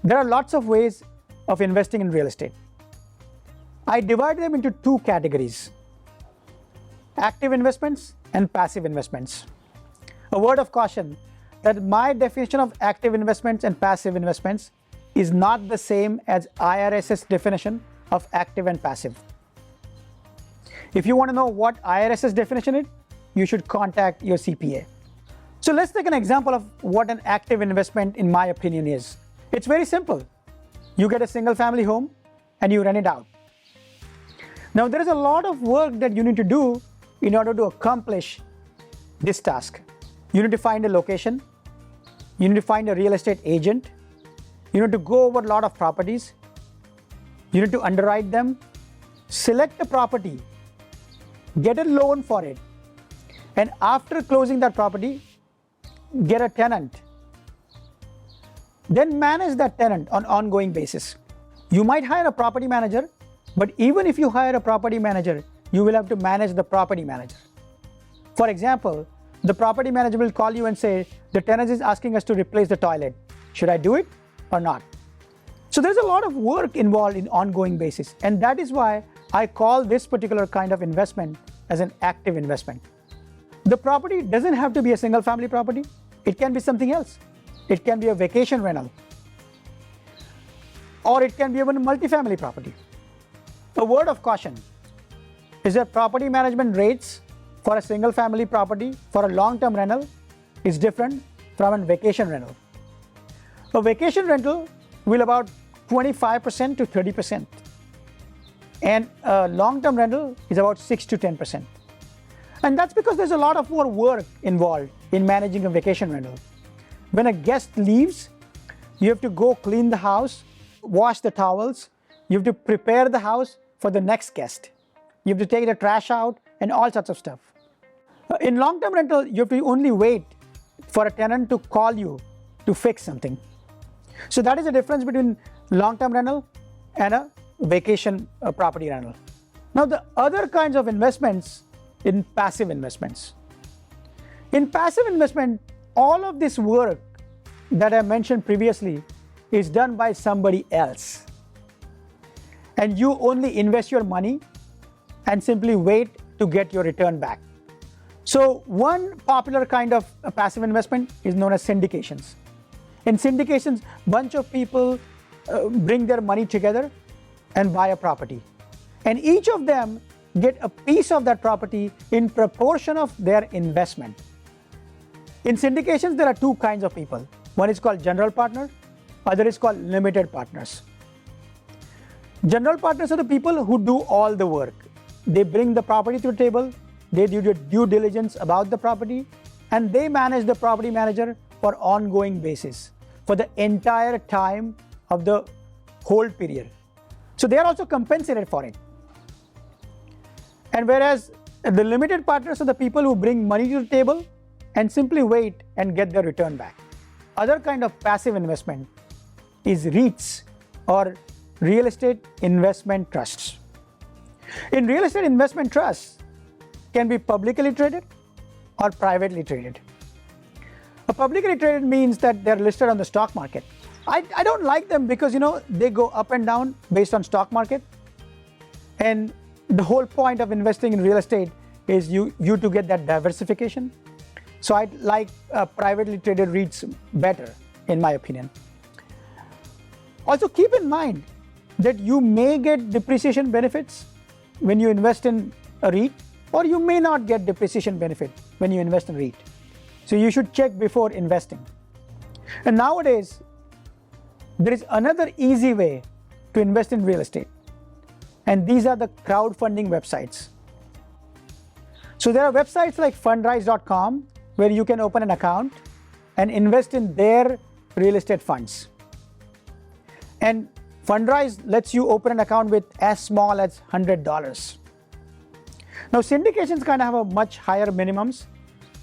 There are lots of ways of investing in real estate. I divide them into two categories: active investments and passive investments. A word of caution that my definition of active investments and passive investments is not the same as IRS's definition of active and passive. If you want to know what IRS's definition is, you should contact your CPA. So let's take an example of what an active investment in my opinion is. It's very simple. You get a single family home and you rent it out. Now there is a lot of work that you need to do in order to accomplish this task. You need to find a location, you need to find a real estate agent, you need to go over a lot of properties, you need to underwrite them, select a property, get a loan for it, and after closing that property, get a tenant. Then manage that tenant on an ongoing basis. You might hire a property manager, but even if you hire a property manager, you will have to manage the property manager. For example, the property manager will call you and say, the tenant is asking us to replace the toilet. Should I do it or not? So there's a lot of work involved in ongoing basis, and that is why I call this particular kind of investment as an active investment. The property doesn't have to be a single family property. It can be something else. It can be a vacation rental, or it can be even a multifamily property. A word of caution is that property management rates for a single family property for a long-term rental is different from a vacation rental. A vacation rental will about 25% to 30%, and a long-term rental is about 6 to 10%. And that's because there's a lot of more work involved in managing a vacation rental. When a guest leaves, you have to go clean the house, wash the towels, you have to prepare the house for the next guest. You have to take the trash out and all sorts of stuff. In long-term rental, you have to only wait for a tenant to call you to fix something. So that is the difference between long-term rental and a vacation property rental. Now the other kinds of investments in passive investments. In passive investment, all of this work that I mentioned previously is done by somebody else. And you only invest your money and simply wait to get your return back. So one popular kind of passive investment is known as syndications. In syndications, bunch of people bring their money together and buy a property. And each of them get a piece of that property in proportion of their investment. In syndications, there are two kinds of people. One is called general partner, other is called limited partners. General partners are the people who do all the work. They bring the property to the table, they do the due diligence about the property, and they manage the property manager for ongoing basis for the entire time of the hold period. So they are also compensated for it. And whereas the limited partners are the people who bring money to the table and simply wait and get their return back. Other kind of passive investment is REITs, or real estate investment trusts. In real estate investment trusts can be publicly traded or privately traded. A publicly traded means that they're listed on the stock market. I don't like them because they go up and down based on stock market, and the whole point of investing in real estate is you to get that diversification. So I like privately traded REITs better, in my opinion. Also keep in mind that you may get depreciation benefits when you invest in a REIT, or you may not get depreciation benefit when you invest in REIT. So you should check before investing. And nowadays, there is another easy way to invest in real estate, and these are the crowdfunding websites. So there are websites like fundrise.com where you can open an account and invest in their real estate funds. And Fundrise lets you open an account with as small as $100. Now syndications kind of have a much higher minimums.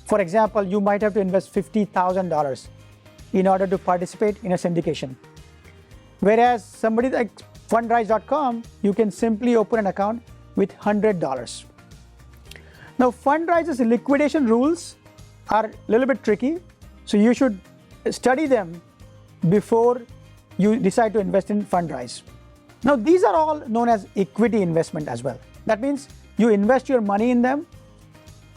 For example, you might have to invest $50,000 in order to participate in a syndication. Whereas somebody like fundrise.com, you can simply open an account with $100. Now Fundrise's liquidation rules are a little bit tricky, so you should study them before you decide to invest in fundraise. Now, these are all known as equity investment as well. That means you invest your money in them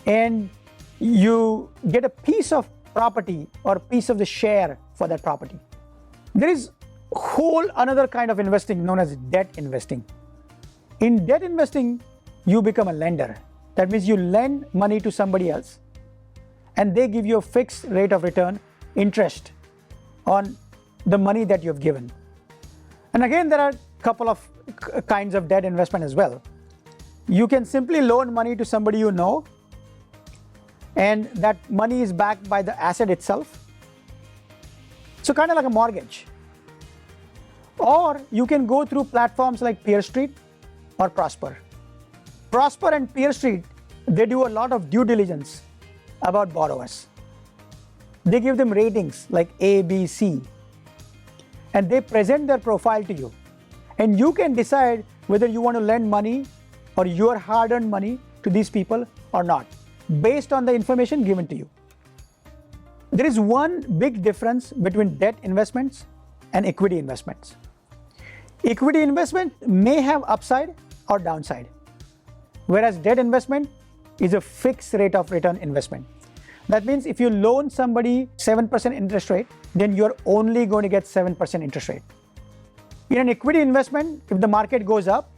and you get a piece of property or a piece of the share for that property. There is whole another kind of investing known as debt investing. In debt investing, you become a lender. That means you lend money to somebody else and they give you a fixed rate of return, interest on the money that you've given. And again, there are a couple of kinds of debt investment as well. You can simply loan money to somebody you know, and that money is backed by the asset itself. So kind of like a mortgage. Or you can go through platforms like Peer Street or Prosper. Prosper and Peer Street, they do a lot of due diligence about borrowers. They give them ratings like A, B, C, and they present their profile to you. And you can decide whether you want to lend money or your hard-earned money to these people or not, based on the information given to you. There is one big difference between debt investments and equity investments. Equity investment may have upside or downside, whereas debt investment is a fixed rate of return investment. That means if you loan somebody 7% interest rate, then you're only going to get 7% interest rate. In an equity investment, if the market goes up,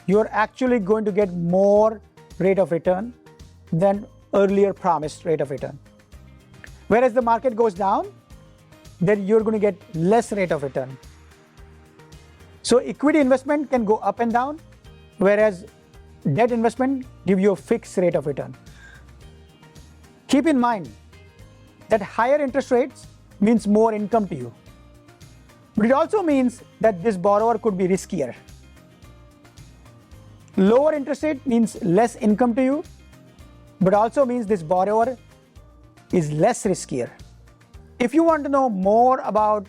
you're actually going to get more rate of return than earlier promised rate of return. Whereas the market goes down, then you're going to get less rate of return. So equity investment can go up and down, whereas debt investment give you a fixed rate of return. Keep in mind that higher interest rates means more income to you. But it also means that this borrower could be riskier. Lower interest rate means less income to you, but also means this borrower is less riskier. If you want to know more about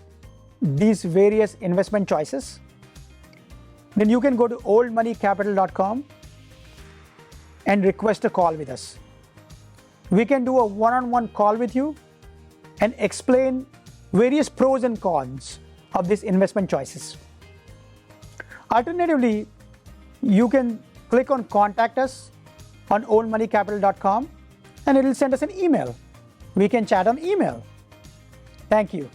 these various investment choices, then you can go to oldmoneycapital.com and request a call with us. We can do a one-on-one call with you and explain various pros and cons of these investment choices. Alternatively, you can click on contact us on oldmoneycapital.com and it will send us an email. We can chat on email. Thank you.